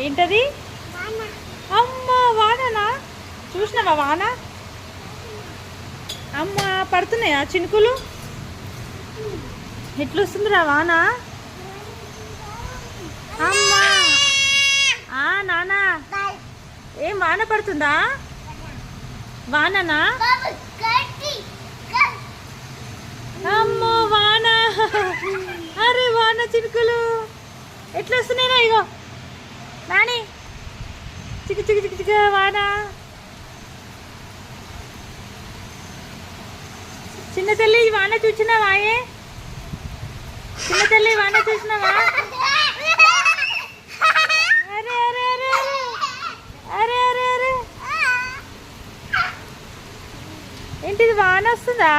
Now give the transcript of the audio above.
ఏంటది? అమ్మ వాననా? చూసినావా వాన? అమ్మ పడుతున్నాయా చినుకులు? ఎట్లొస్తుందిరా వాన? అమ్మా నానా ఏం వాన పడుతుందా? వాననా? అమ్మో వాన! అరే వాన చినుకులు ఎట్లా వస్తున్నాయినా? ఇగో నాని చిక్కు చిక్కు చిక్కు చిక్కు వాన. చిన్న తల్లి వాన చూసినావా? చిన్న తల్లి వాన చూసినావా? అరే అరే అరే అరే అరే అరే ఏంటిది వాన వస్తుందా?